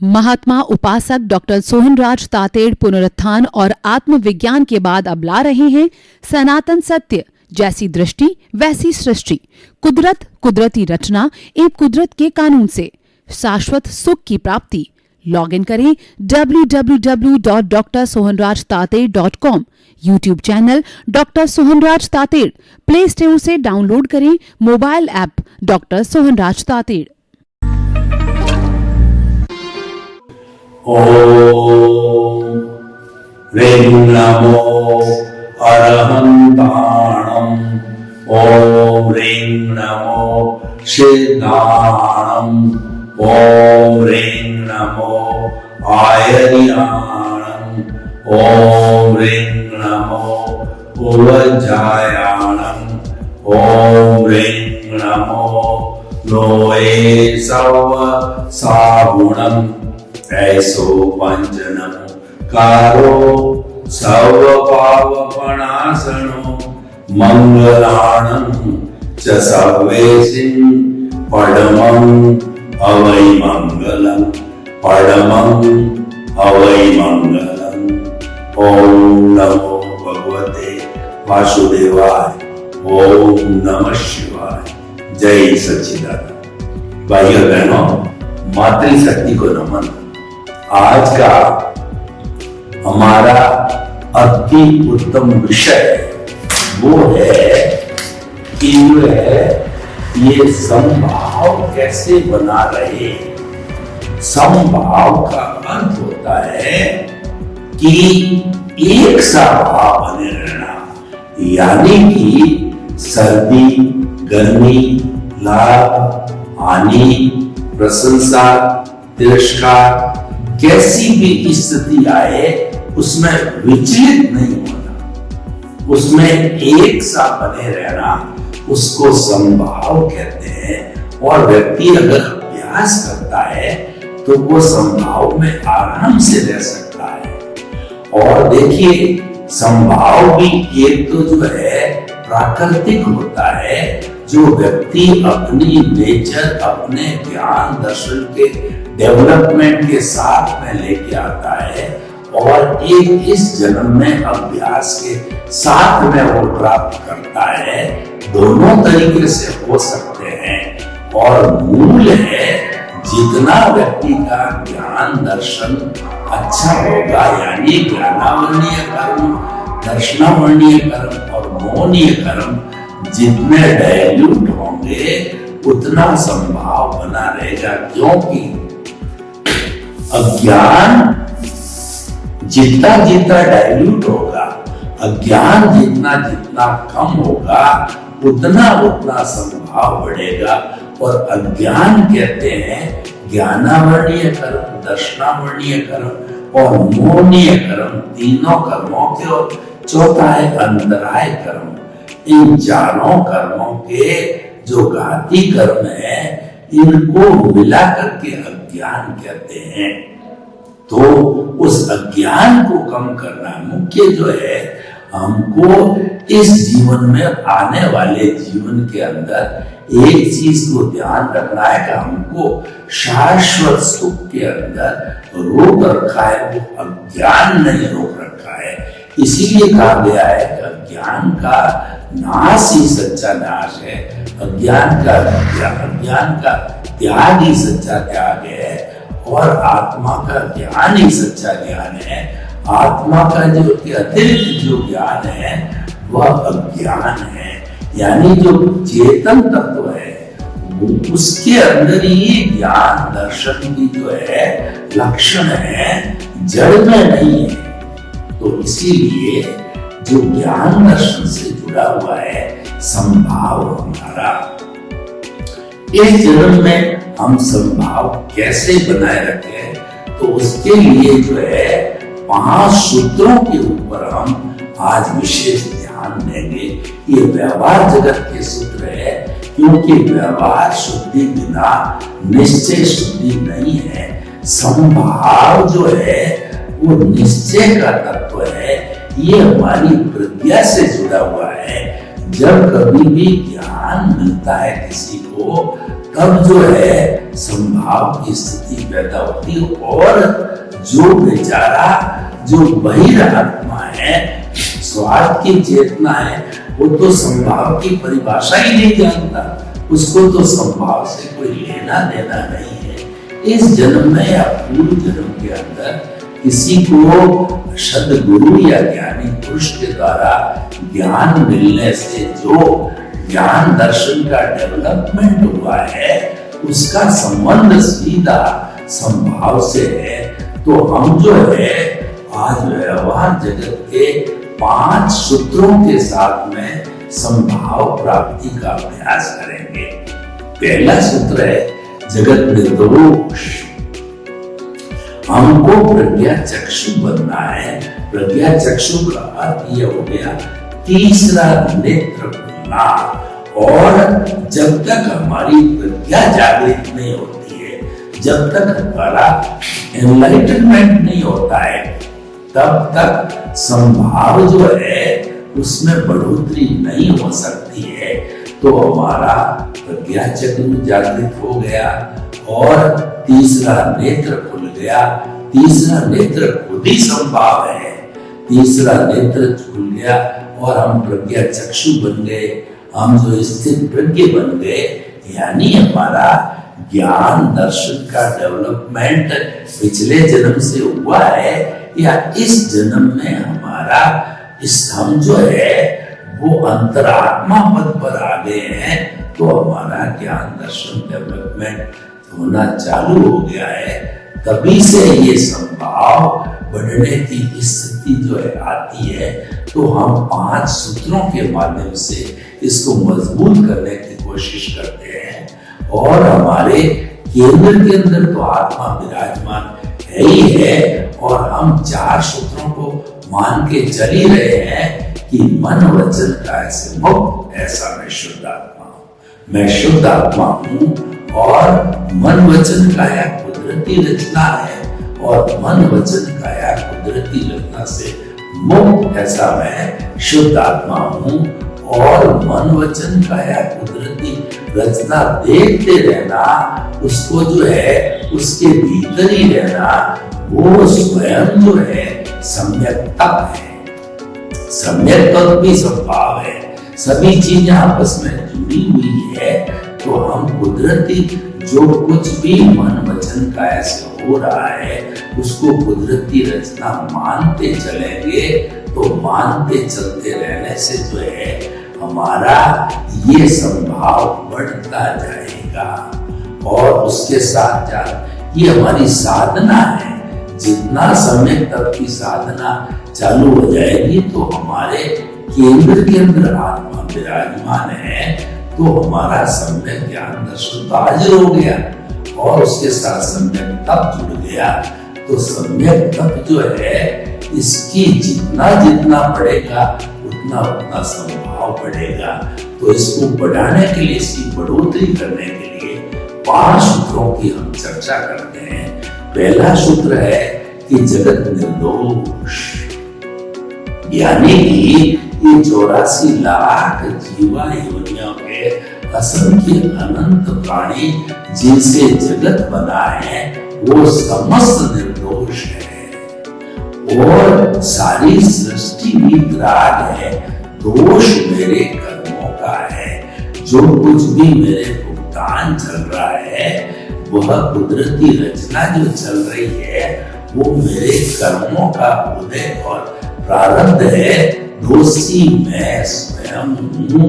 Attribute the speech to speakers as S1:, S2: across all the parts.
S1: महात्मा उपासक डॉक्टर सोहनराज तातेड़ पुनरुत्थान और आत्मविज्ञान के बाद अब ला रहे हैं सनातन सत्य, जैसी दृष्टि वैसी सृष्टि, कुदरत, कुदरती रचना एवं कुदरत के कानून से शाश्वत सुख की प्राप्ति। लॉग इन करें www.drsohanrajtated.com, YouTube channel doctor Sohanraj Tated, Play Store से डाउनलोड करें mobile app doctor Sohanraj Tated.
S2: ओम ह्रीं नमो अरहन्ताणम्, ओम ह्रीं नमो सिद्धाणम्, ओम ह्रीं नमो आयर्याणम्, ओम ह्रीं नमो उवज्जायाणम्, ओम ह्रीं नमो लोये सव सागुणम्, ऐसो पंचनम कारो सर्व पावपनाशनो, मंगलाणं च सर्वेसिं परमं अवै मंगलम्, परमं अवै मंगलम्। ओम नमो भगवते वासुदेवाय, ओम नमः शिवाय। जय सच्चिदानंद। भाइयों बहनों, मातृशक्ति को नमन। आज का हमारा अति उत्तम विषय वो है कि ये समभाव कैसे बना रहे। समभाव का अर्थ होता है कि एक सा भाव बने रहना, यानी कि सर्दी, गर्मी, लाभ, हानि, प्रशंसा, तिरस्कार, कैसी भी स्थिति आए उसमें विचलित नहीं होना, उसमें एक सा बने रहना, उसको समभाव कहते हैं। और व्यक्ति अगर अभ्यास करता है तो वो समभाव में आराम से रह सकता है। और देखिए, समभाव भी एक तो जो है प्राकृतिक होता है, जो व्यक्ति अपनी नेचर, अपने ज्ञान दर्शन के डेवलपमेंट के साथ में लेके आता है और एक इस जन्म में अभ्यास के साथ में वो प्राप्त करता है। दोनों तरीके से हो सकते हैं। और मूल है, जितना व्यक्ति का ज्ञान दर्शन अच्छा होगा, यानी ज्ञानावर्णीय कर्म, दर्शनावर्णीय कर्म और मोहनीय कर्म जितने डायल्यूट होंगे उतना संभाव बना रहेगा। क्योंकि अज्ञान जितना जितना डायल्यूट होगा, अज्ञान जितना जितना कम होगा, उतना उतना संभाव बढ़ेगा। और अज्ञान कहते हैं ज्ञानावर्णीय कर्म, दर्शनावर्णीय कर्म और मोहनीय कर्म, तीनों कर्मों के। और चौथा है अंतराय कर्म। इन चारों कर्मों के जो घाती कर्म है, इनको मिला करके अज्ञान कहते हैं। तो उस अज्ञान को कम करना मुख्य जो है, हमको इस जीवन में, आने वाले जीवन के अंदर एक चीज को ध्यान रखना है कि हमको शाश्वत सुख के अंदर रोक रखा है, वो अज्ञान नहीं रोक रखा है। इसीलिए कहा गया है कि अज्ञान का नाश ही सच्चा नाश है, अज्ञान का त्याग ही सच्चा त्याग है, और आत्मा का ज्ञान ही सच्चा ज्ञान है। आत्मा का जो अतिरिक्त जो ज्ञान है वह अज्ञान है, यानी जो चेतन तत्व है उसके अंदर ही ज्ञान दर्शन की जो है लक्षण है, जड़ में नहीं है। तो इसीलिए जो ज्ञान दर्शन से जुड़ा हुआ है समभाव हमारा, इस जन्म में हम समभाव कैसे बनाए रखें, तो उसके लिए जो है 5 सूत्रों के ऊपर हम आज विशेष ध्यान देंगे। ये व्यवहार जगत के सूत्र है, क्योंकि व्यवहार शुद्धि बिना निश्चय शुद्धि नहीं है। समभाव जो है वो निश्चय का तत्व है, ये हमारी प्रज्ञा से जुड़ा हुआ है। जब कभी भी ज्ञान मिलता है किसी को, तब जो है संभाव की स्थिति पैदा होती है। और जो बेचारा जो बहिरात्मा है, स्वार्थ की चेतना है, वो तो संभाव की परिभाषा ही नहीं जानता, उसको तो संभाव से कोई लेना देना नहीं है। इस जन्म में या पूर्व जन्म के अंदर किसी को सद्गुरु या ज्ञानी पुरुष के द्वारा ज्ञान मिलने से जो ज्ञान दर्शन का डेवलपमेंट हुआ है, उसका संबंध सीधा संभाव से है। तो हम जो है आज व्यवहार जगत के 5 सूत्रों के साथ में संभाव प्राप्ति का अभ्यास करेंगे। पहला सूत्र है जगत निर्दोष। हमको प्रज्ञा चक्षु बनना है। प्रज्ञा चक्षु का अर्थ यह हो गया तीसरा नेत्र खुलना। और जब तक हमारी प्रज्ञा जागृत नहीं होती है, जब तक हमारा एनलाइटनमेंट नहीं होता है, तब तक संभाव जो है उसमें बढ़ोतरी नहीं हो सकती है। तो हमारा प्रज्ञा चक्र जागृत हो गया और तीसरा नेत्र खुल गया। तीसरा नेत्र खुद ही संभाव है। तीसरा नेत्र खुल गया और हम प्रज्ञा चक्षु बन गए, हम जो स्थित प्रज्ञ बन गए। यानी हमारा ज्ञान दर्शन का डेवलपमेंट पिछले जन्म से हुआ है या इस जन्म में हमारा हम जो है वो अंतरात्मा पद पर आ गए हैं। तो हमारा ज्ञान दर्शन डेवलपमेंट होना चालू हो गया है। तभी से ये संभाव बढ़ने की स्थिति जो है आती है। तो हम 5 सूत्रों के माध्यम से इसको मजबूत करने की कोशिश करते हैं। और हमारे केंद्र के अंदर तो आत्मा विराजमान है ही है। और हम 4 सूत्रों को मान के चल ही रहे हैं कि मन वचन काया से मुक्त, ऐसा मैं शुद्ध आत्मा हूं। मैं शुद्ध आत्मा हूं और मन वचन काया कुदरती रचना है। और मन वचन काया कुदरती रचना से मुक्त, ऐसा मैं शुद्ध आत्मा हूं। और मन वचन काया कुदरती रचना देखते रहना, उसको जो है उसके भीतर ही रहना, वो स्वयं जो है सम्यक तत्व है। सम्यक तत्व भी संभाव है। सभी चीजें आपस में जुड़ी हुई है। तो हम कुदरती जो कुछ भी मन वचन काया से हो रहा है उसको कुदरती रचना मानते चलेंगे। तो मानते चलते रहने से जो है हमारा ये संभाव बढ़ता जाएगा। और उसके साथ साथ ये हमारी साधना है। जितना समय तक की साधना चालू हो जाएगी तो हमारे केंद्र के अंदर आत्मा विराजमान है। तो हमारा सम्यक ज्ञान दर्शन हाजिर हो गया और उसके साथ सम्यक तप जुड़ गया। तो सम्यक तप जो है इसकी जितना जितना बढ़ेगा उतना उतना संभाव बढ़ेगा। तो इसको बढ़ाने के लिए, इसकी बढ़ोतरी करने के लिए 5 सूत्रों की हम चर्चा करते हैं। पहला सूत्र है कि जगत निर्दोष, यानी कि ये 84 लाख जीवा योनियों के असंख्य अनंत प्राणी जिनसे जगत बना है वो समस्त निर्दोष है। और सारी सृष्टि वितराग है। दोष मेरे कर्मों का है। जो कुछ भी मेरे भुगतान चल रहा है वह कुदरती रचना जो चल रही है वो मेरे कर्मों का उदय और प्रारब्ध है। दोषी मैं स्वयं हूं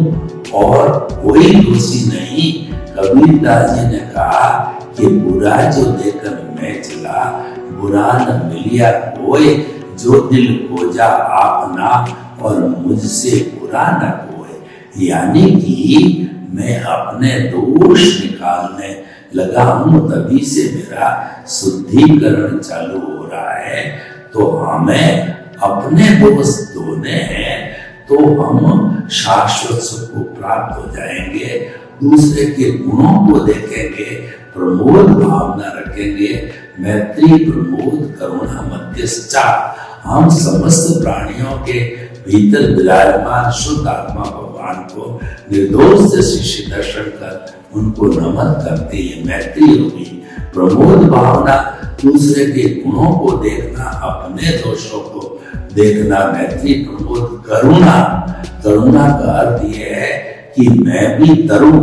S2: और कोई दोषी नहीं। कबीरदास जी ने कहा कि बुरा जो देकर मैं चला, बुरा न मिलिया कोई, जो दिल खोजा आपना और मुझसे बुरा न कोई। यानी कि मैं अपने दोष निकालने लगा हूं, तभी से मेरा शुद्धिकरण चालू हो रहा है। तो हमें अपने दोष धोने हैं तो हम शाश्वत सुख को प्राप्त हो जाएंगे। दूसरे के गुणों को देखेंगे, प्रमोद भावना रखेंगे, मैत्री प्रमोद करुणा मध्यस्थता। हम समस्त प्राणियों के भीतर विराजमान शुद्ध आत्मा भगवान को निर्दोष शिष्य दर्शन कर उनको नमन करते ये मैत्री होगी। प्रमोद भावना, दूसरे के गुणों को देखना, अपने दोषों को देखना। मैत्री, प्रमोद, करुणा। करुणा का अर्थ यह है कि मैं भी तरूं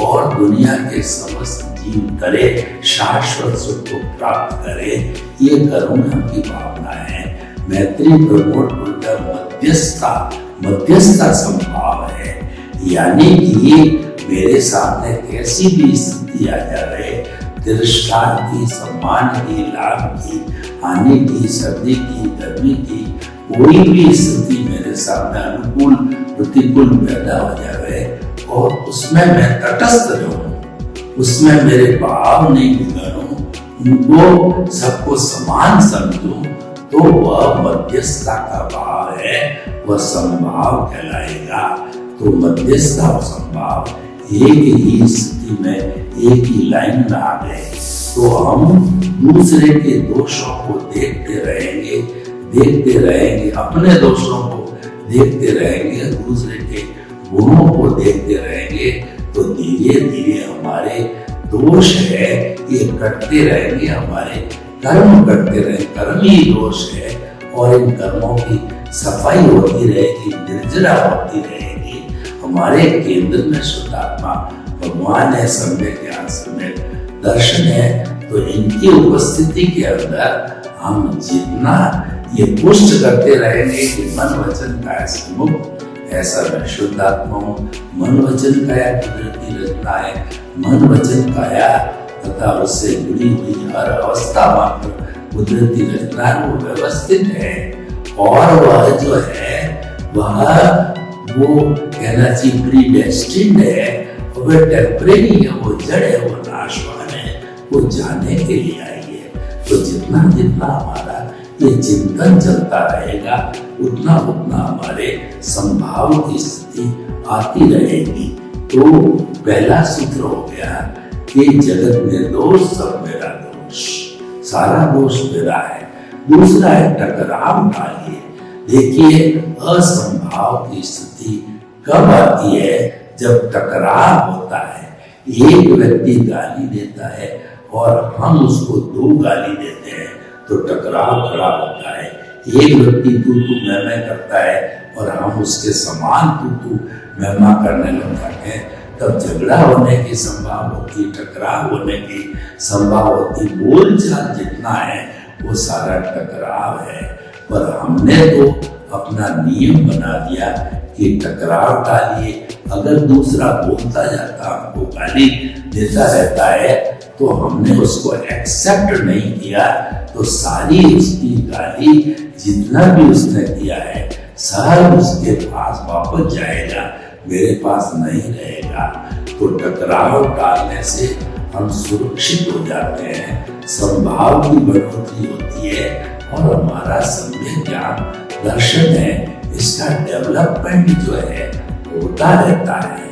S2: और दुनिया के समस्त जीव करे, शाश्वत सुख को प्राप्त करे, ये करुणा की भावना है। मैत्री, प्रमोद, उल्टा मध्यस्थता, मध्यस्थता संभाव है। यानी कि मेरे सामने कैसी भी स्थिति आ जाए, तिरस्कार की, सम्मान की, लाभ की, हानि की, सर्दी की, गर्मी की, कोई भी स्थिति मेरे सामने अनुकूल प्रतिकूल पैदा हो जाए और उसमें मैं तटस्थ रहूं, उसमें मेरे भाव नहीं बिगड़ूं, उनको सबको समान समझूं, तो वह मध्यस्थता का भाव है, वह संभाव कहलाएगा। तो मध्यस्थता और संभाव एक ही स्थिति में, एक ही लाइन में आ गए तो हम दूसरे के दोषों को देखते रहेंगे, देखते रहेंगे, अपने दोषों को देखते रहेंगे, दूसरे के गुणों को देखते रहेंगे, तो धीरे धीरे हमारे दोष है ये कटते रहेंगे, हमारे कर्म करते रहेंगे। कर्म ही दोष है और इन कर्मों की सफाई होती रहेगी, निर्जरा होती रहेगी। हमारे केंद्र में शुद्ध आत्मा भगवान है, सम्यक ज्ञान, सम्यक दर्शन है। तो इनकी उपस्थिति के अंदर हम जितना ये पुष्ट करते रहेंगे कि मन वचन काया से मुक्त, ऐसा मैं शुद्ध आत्मा हूँ। मन वचन काया कुदरती रचना है। मन वचन काया तथा उससे जुड़ी हुई हर अवस्था मात्र कुदरती रचना वो व्यवस्थित है, और वह जो है वह वो कहना चाहिए प्रीडेस्टिन्ड है, वह टेम्परेरी है, वो जड़ है, वो नाशवान है, वो जाने के लिए आई है। तो जितना जितना हमारा ये चिंतन चलता रहेगा, उतना उतना हमारे संभाव की स्थिति आती रहेगी। तो पहला सूत्र हो गया कि जगत निर्दोष, सब मेरा दोष, सारा दोष मेरा है। दूसरा है टकराव डालिए। देखिए असंभाव की स्थिति कब आती है, जब टकराव होता है। एक व्यक्ति गाली देता है और हम उसको दो गाली देते हैं तो टकराव खड़ा होता है। एक व्यक्ति तू तू मैं करता है और हम उसके समान तू तू मैं करने लग जाते हैं, तब झगड़ा होने की संभावना होती, टकराव होने की संभावना होती। बोलचाल जितना है वो सारा टकराव है। पर हमने तो अपना नियम बना दिया कि टकराव डालिए। अगर दूसरा बोलता जाता, हमको गाली देता रहता है, तो हमने उसको एक्सेप्ट नहीं किया, तो सारी उसकी गाली जितना भी उसने दिया है सब उसके पास वापस जाएगा, मेरे पास नहीं रहेगा। तो टकराव डालने से हम सुरक्षित हो जाते हैं, संभाव की बढ़ोतरी होती है और हमारा सम्यक ज्ञान दर्शन है, इसका डेवलपमेंट जो है होता रहता है।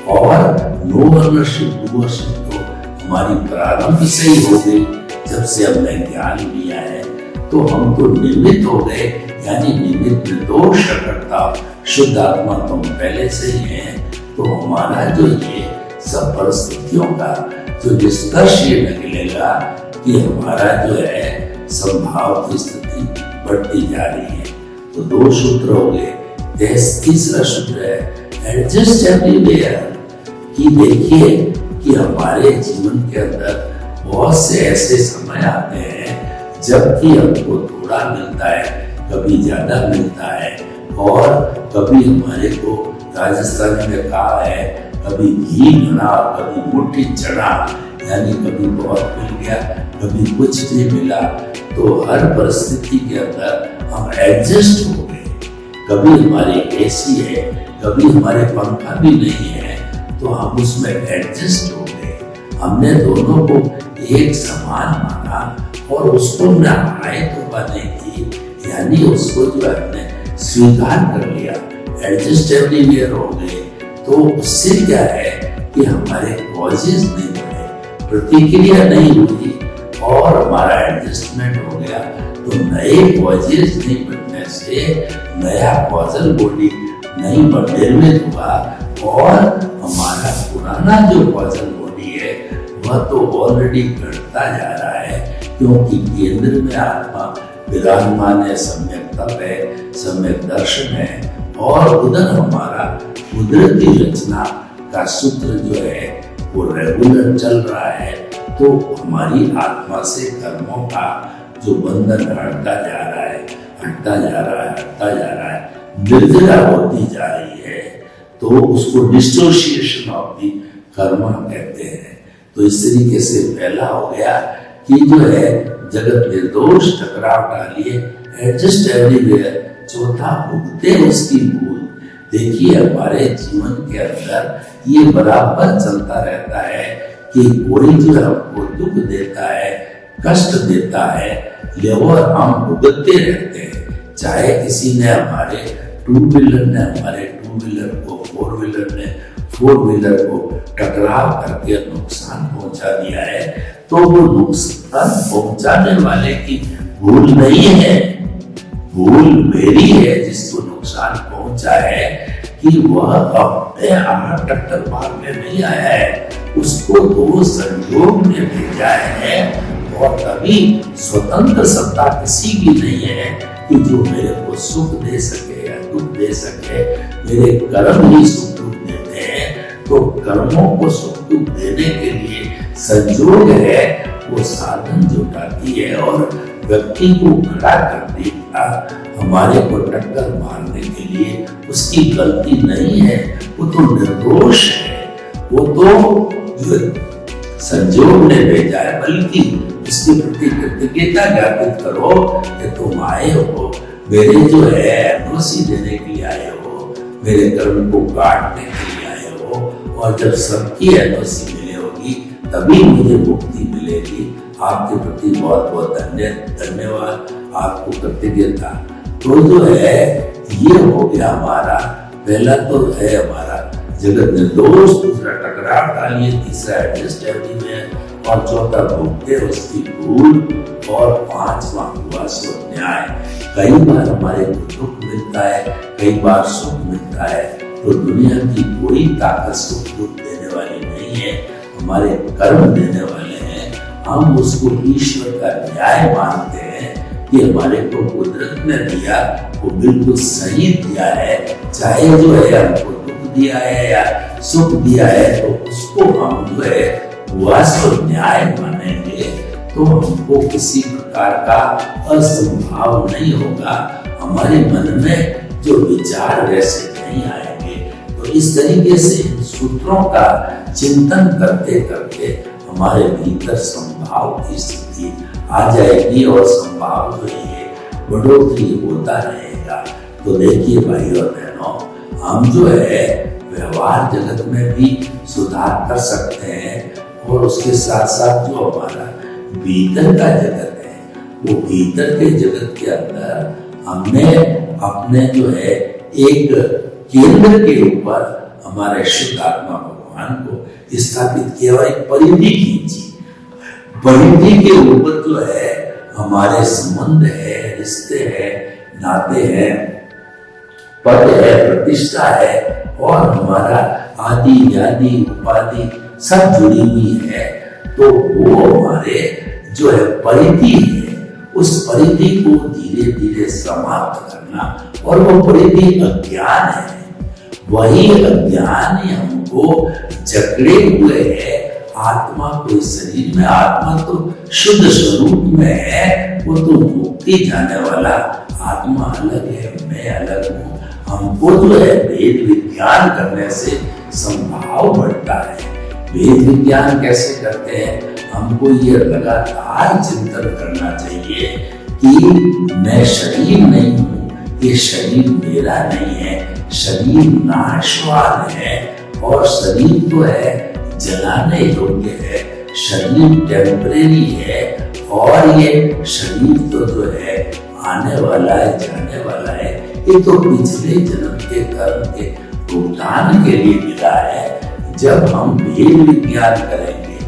S2: और नो ओनरशिप डूअरशिप तो हमारी प्रारंभ से ही हो गई, जब से हमने ज्ञान लिया है। तो हम तो निमित्त हो गए, यानी निमित्त निर्दोष करता शुद्ध आत्मा तो हम पहले से ही हैं। तो हमारा जो ये सब परिस्थितियों का जो निष्कर्ष ये निकलेगा कि हमारा जो है संभाव की स्थिति बढ़ती जा रही है। तो दो सूत्र हो गए। तीसरा सूत्र है एडजस्ट एवरीवेयर, कि देखिए कि हमारे जीवन के अंदर बहुत से ऐसे समय आते हैं जबकि हमको थोड़ा मिलता है, कभी ज्यादा मिलता है, और कभी हमारे को राजस्थान में कहा है कभी घी भरा कभी मुट्ठी चढ़ा, यानी कभी बहुत मिल गया कभी कुछ नहीं मिला। तो हर परिस्थिति के अंदर हम एडजस्ट हो गए। कभी हमारे एसी है, कभी हमारे पंखा भी नहीं है, तो हम उसमें एडजस्ट हो गए। हमने दोनों को एक समान माना और उसको हमने हाय तो बने की, यानी उसको जो हमने स्वीकार कर लिया, एडजस्ट एवरीवेयर हो गए। तो उससे क्या है कि हमारे कॉजेज नहीं बढ़े, प्रतिक्रिया नहीं हुई और हमारा एडजस्टमेंट हो गया। तो नए कॉजेज नहीं बनने से नया कॉजल बॉडी नहीं निर्मित हुआ और हमारा पुराना जो कॉजल है वह तो ऑलरेडी घटता जा रहा है, क्योंकि केंद्र में आत्मा विराजमान है, सम्यक तप है, सम्यक दर्शन है, और उधर हमारा कुदरती रचना का सूत्र जो है वो रेगुलर चल रहा है। तो हमारी आत्मा से कर्मों का जो बंधन हटता जा रहा है, हटता जा रहा है, हटता जा रहा है, निर्जरा होती जा रही है, तो उसको डिसोसिएशन ऑफ दी कर्मा कहते हैं। तो इस तरीके से पहला हो गया कि जो है जगत निर्दोष, टकराव डालिए, एडजस्ट एवरीवेयर। चौथा, भुगते उसकी भूल। देखिए हमारे जीवन के अंदर ये बराबर चलता रहता है कि कोई जो हमको दुख देता है, कष्ट देता है, और हम भुगतते रहते हैं। चाहे किसी ने हमारे टू व्हीलर ने हमारे टू व्हीलर को, फोर व्हीलर ने फोर व्हीलर को टकराव करके नुकसान पहुंचा दिया है, तो वो नुकसान पहुंचाने वाले की भूल नहीं है, भूल मेरी है जिसको नुकसान पहुंचा है, कि वह अपने आप टक्कर मारने नहीं आया है, उसको तो संयोग ने भेजा है। और कभी स्वतंत्र सत्ता किसी की नहीं है कि जो मेरे को सुख दे सके या दुख दे सके। मेरे कर्म ही सुख दुख देते हैं, तो कर्मों को सुख दुख देने के लिए संयोग है वो साधन जुटाती है और व्यक्ति को खड़ा कर देता। हमारे को टक्कर मारने के लिए उसकी गलती नहीं है, वो तो निर्दोष है, वो तो संयोग ने भेजा है। बल्कि उसके प्रति कृतज्ञता ज्ञापित करो कि तुम आए हो, मेरे जो है एनओसी देने के लिए आए हो, मेरे कर्म को काटने के लिए आए हो, और जब सबकी एनओसी मिले होगी तभी मुझे मुक्ति मिलेगी। आपके प्रति बहुत बहुत धन्यवाद, आपको कृतज्ञता। तो जो है ये हो गया हमारा पहला, तो है हमारा जगत निर्दोष, दूसरा टकराव डालिए, तीसरा एडजस्ट एवरीवेयर, और चौथा भुगते उसकी भूल, और पांचवा हुआ सो न्याय। कई बार हमारे को दुख मिलता है, कई बार सुख मिलता है, तो दुनिया की कोई ताकत सुख दुख देने वाली नहीं है, हमारे कर्म देने वाले हैं। हम उसको ईश्वर का न्याय मानते हैं कि हमारे को कुदरत ने दिया वो बिल्कुल सही दिया है, चाहे जो है हमको दुख दिया है या सुख दिया है, तो उसको हम जो है वास्तव न्याय मानेंगे, तो हमको किसी प्रकार का असंभाव नहीं होगा, हमारे मन में जो विचार वैसे नहीं आएंगे। तो इस तरीके से इन सूत्रों का चिंतन करते करते हमारे भीतर संभाव की स्थिति आ जाएगी, और संभाव जो है बढ़ोतरी होता रहेगा। तो देखिए भाई और बहनों, हम जो है व्यवहार जगत में भी सुधार कर सकते हैं, और उसके साथ साथ जो हमारा भीतर का जगत है, वो भीतर के जगत के अंदर हमने अपने जो है एक केंद्र के ऊपर हमारे शुद्ध आत्मा भगवान को स्थापित किया, एक परिधि खींची। परिधि के ऊपर जो है हमारे संबंध है, रिश्ते हैं, नाते हैं, पद है, प्रतिष्ठा है, और हमारा आदि व्याधि उपाधि सब जुड़ी हुई है। तो वो हमारे जो है परिधि है, उस परिधि को धीरे धीरे समाप्त करना, और वो परिधि अज्ञान है। वही अज्ञान ही हमको जकड़े हुए है। आत्मा कोई शरीर में, आत्मा तो शुद्ध स्वरूप में है, वो तो मुक्ति जाने वाला। आत्मा अलग है, मैं अलग हूँ। हमको जो है वेद विज्ञान करने से संभाव बढ़ता है। वेद विज्ञान कैसे करते हैं? हमको ये लगातार चिंतन करना चाहिए कि मैं शरीर नहीं हूँ, ये शरीर मेरा नहीं है, शरीर नाशवान है, और शरीर तो है जलाने योग्य है, शरीर टेम्परेरी है, और ये शरीर तो जो है आने वाला है, जाने वाला है। ये तो पिछले जन्म के कर्म के भुगतान के लिए मिला है। जब हम वेद विज्ञान करेंगे,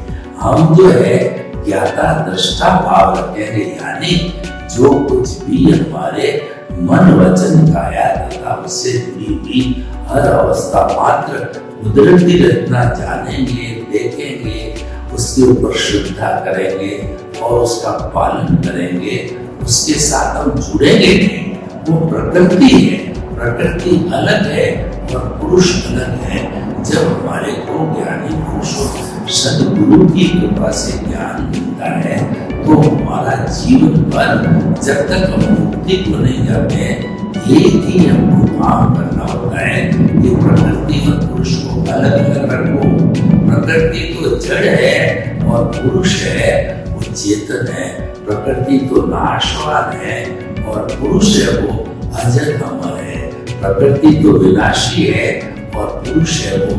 S2: हम जो है ज्ञाता दृष्टा भाव रखेंगे, यानी जो कुछ भी हमारे मन वचन काया तथा उससे जुड़ी हुई हर अवस्था मात्र कुदरती रचना जानेंगे, देखेंगे, उसके ऊपर श्रद्धा करेंगे और उसका पालन करेंगे, उसके साथ हम जुड़ेंगे नहीं। वो प्रकृति है, प्रकृति अलग है और पुरुष अलग है। जब हमारे को ज्ञानी पुरुषों सदगुरु की कृपा से ज्ञान मिलता है तो हमारा जीवन भर जब तक हम मुक्ति को नहीं जाते एक ही हमको काम करना होता है कि प्रकृति और पुरुष को अलग अलग रखो। प्रकृति तो जड़ है और पुरुष है वो चेतन है। प्रकृति तो नाशवान है और पुरुष है वो अजर अमर है। प्रकृति तो विनाशी है और पुरुष है वो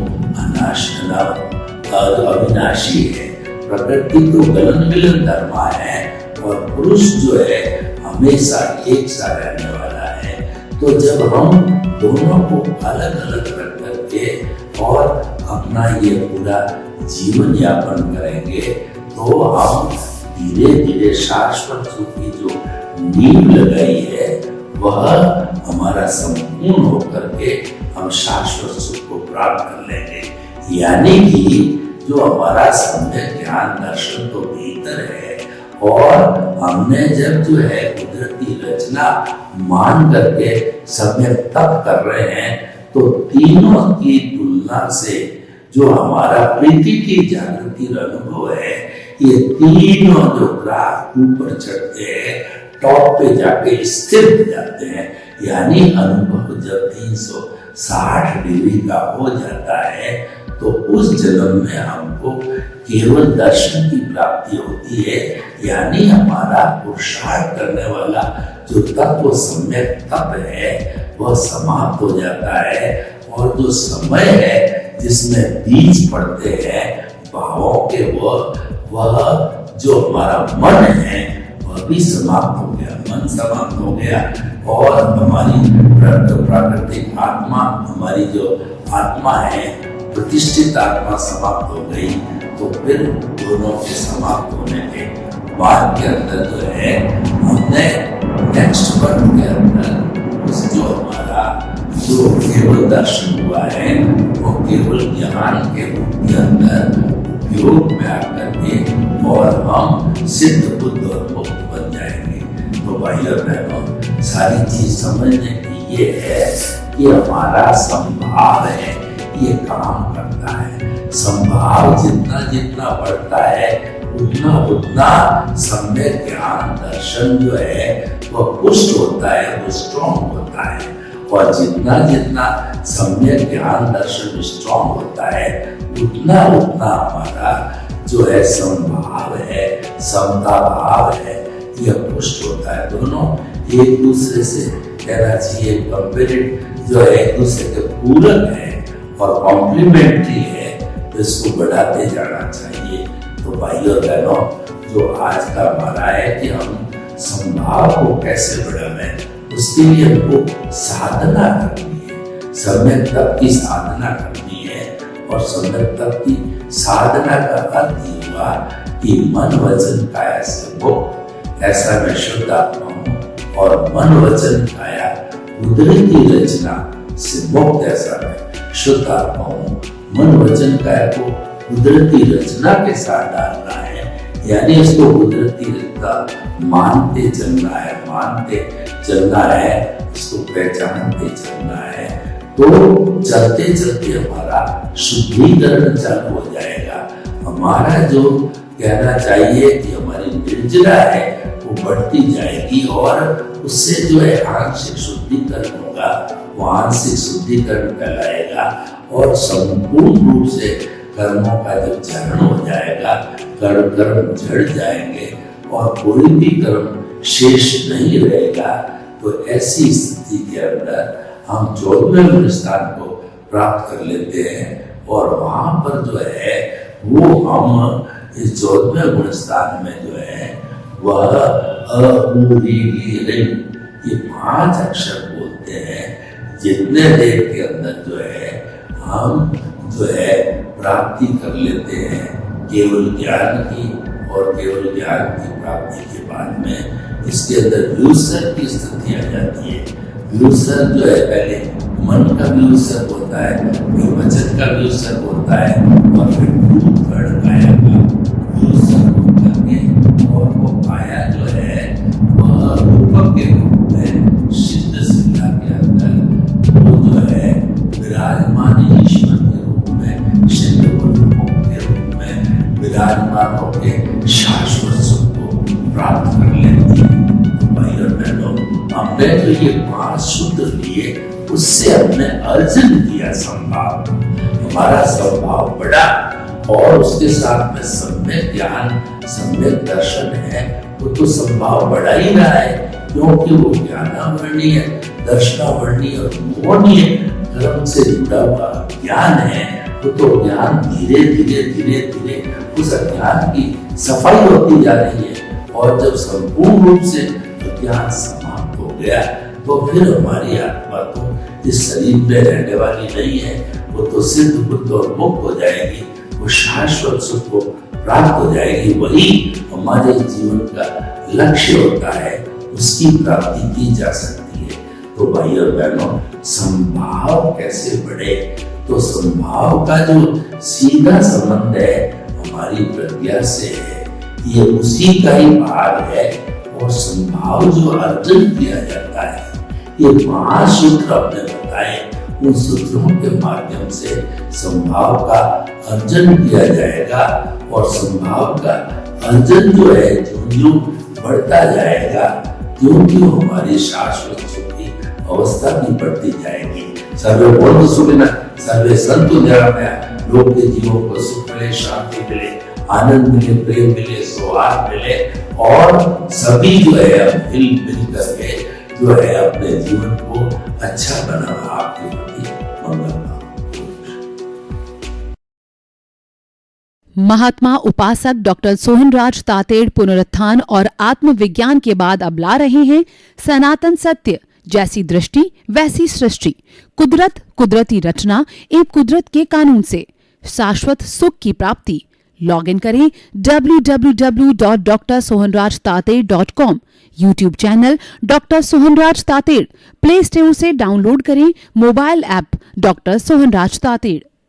S2: अविनाशी है। प्रकृति तो गलन मिलन धर्मा है और पुरुष जो है हमेशा एक सा रहने वाला है। तो जब हम दोनों को अलग अलग रख करके और अपना ये पूरा जीवन यापन करेंगे तो हम धीरे धीरे शाश्वत सुख की जो नींव लगाई है वह हमारा संपूर्ण होकर के हम शाश्वत सुख को प्राप्त कर लेंगे। यानी कि जो हमारा सम्यक ज्ञान दर्शन तो भीतर है और हमने जब जो है कुदरती रचना मान करके सम्यक तप कर रहे हैं तो तीनों की तुलना से जो हमारा प्रीति की जागृति अनुभव है ये तीनों जो ग्राफ ऊपर चढ़ते हैं टॉप पे जाके स्थिर हो जाते हैं। यानी अनुभव जब 360 डिग्री का हो जाता है तो उस जन्म में हमको केवल दर्शन की प्राप्ति होती है। यानी हमारा पुरुषार्थ करने वाला जो तत्व सम्यक तप है वह समाप्त हो जाता है और जो समय है जिसमें बीज पड़ते हैं भावों के वह जो हमारा मन है वह भी समाप्त हो गया, मन समाप्त हो गया और हमारी प्राकृतिक आत्मा, हमारी जो आत्मा है प्रतिष्ठित आत्मा समाप्त हो गई। तो फिर दोनों के समाप्त होने के बाद के अंदर जो है हमने नेक्स्ट वर्ड के अंदर उस जो हमारा जो केवल दर्शन हुआ है वो केवल ज्ञान के रूप के अंदर उपयोग में आकर के और हम सिद्ध बुद्ध और मुक्त बन जाएंगे। तो भाई और बहनों सारी चीज समझने की ये है कि हमारा संभाव है ये काम करता है। संभाव जितना जितना बढ़ता है उतना उतना सम्यक ज्ञान दर्शन जो है वह पुष्ट होता है, वो स्ट्रॉन्ग होता है। और जितना जितना सम्यक ज्ञान दर्शन स्ट्रॉन्ग होता है उतना उतना हमारा जो है संभाव है, समता भाव है, यह पुष्ट होता है। दोनों एक दूसरे से कहना चाहिए कंपेरेटिव जो है एक दूसरे के पूरक है और कॉम्प्लीमेंट्री है, तो इसको बढ़ाते जाना चाहिए। तो भाई और बहनों जो आज का हमारा है कि हम संभाव को कैसे बढ़ाएं उसके लिए हमको साधना करनी है, सम्यक तप की साधना करनी है। और सम्यक तप की साधना का अर्थ ये हुआ कि मन वचन काया से मुक्त, ऐसा मैं शुद्ध आत्मा हूँ और मन वचन काया कुदरती रचना से मुक्त, ऐसा मैं शुद्ध आत्मा हूँ। मन वचन काया को कुदरती रचना के साथ डालना है, यानी इसको कुदरती रचना मानते चलना है, मानते चलना है, इसको पहचानते चलना है। तो चलते चलते हमारा शुद्धिकरण चालू हो जाएगा। हमारा जो कहना चाहिए कि हमारी निर्जरा है वो बढ़ती जाएगी और उससे जो है आंशिक शुद्धिकरण होगा, वो आंशिक शुद्धिकरण कहलाएगा और संपूर्ण रूप से कर्मों का जब चरण हो जाएगा, कर्म झड़ जाएंगे और कोई भी कर्म शेष नहीं रहेगा। तो ऐसी स्थिति के अंदर हम 14वें स्थान को प्राप्त कर लेते हैं और वहां पर जो है वो हम इस 14वें गुण स्थान में जो है वह ये 5 अक्षर बोलते हैं। जितने देर के अंदर जो है हम जो है प्राप्ति कर लेते हैं केवल ज्ञान की, और केवल ज्ञान की प्राप्ति के बाद में इसके अंदर व्यूसर की स्थिति आ जाती है। व्यूसर जो है पहले मन का व्यूसर होता है, फिर वचन का व्यूसर होता है और फिर काया का हमने जो ये 5 सूत्र लिए उससे हमने अर्जन किया संभाव, हमारा संभाव बढ़ा और उसके साथ में सम्यक ज्ञान सम्यक दर्शन है, वो तो संभाव बढ़ा ही रहा है, क्योंकि वो ज्ञानावर्णीय दर्शनावर्णीय और मोहनीय कर्म से जुड़ा हुआ ज्ञान है। वो तो ज्ञान धीरे धीरे धीरे धीरे उस अज्ञान की सफाई होती जा रही है, और जब संपूर्ण रूप से ज्ञान समाप्त हो गया तो फिर हमारी आत्मा तो इस शरीर में रहने वाली नहीं है, वो तो सिद्ध बुद्ध और मुक्त हो जाएगी, वो शाश्वत सुख को प्राप्त हो जाएगी। वही हमारे जीवन का लक्ष्य होता है, उसकी प्राप्ति की जा सकती है। तो भाई और बहनों, संभाव कैसे बढ़े? तो संभाव का जो सीधा संबंध है हमारी प्रज्ञा से है, ये उसी का ही भाग है। और संभाव जो अर्जन किया जाता है, ये 5 सूत्र आपने बताए, उन सूत्रों के माध्यम से संभाव का अर्जन किया जाएगा। और संभाव का अर्जन जो है जो बढ़ता जाएगा, क्योंकि हमारी शाश्वत सुख की अवस्था भी बढ़ती जाएगी। सर्वे भवन्तु सुखिनः, सर्वे सन्तु निरामयाः। लोग के जीवों को सुख मिले, शांति मिले, आनंद मिले, प्रेम मिले, सौहार्द मिले, और सभी जो है अब मिल करके जो है अपने जीवन को अच्छा बनाना आपके प्रति मंगल।
S1: महात्मा उपासक डॉक्टर सोहनराज तातेड़ पुनरुत्थान और आत्मविज्ञान के बाद अब ला रहे हैं सनातन सत्य, जैसी दृष्टि वैसी सृष्टि, कुदरत कुदरती रचना एवं कुदरत के कानून से शाश्वत सुख की प्राप्ति। लॉग इन करें www.drsohanrajtated.com, YouTube channel doctor Sohanraj Tated, Play Store से डाउनलोड करें mobile app doctor Sohanraj Tated.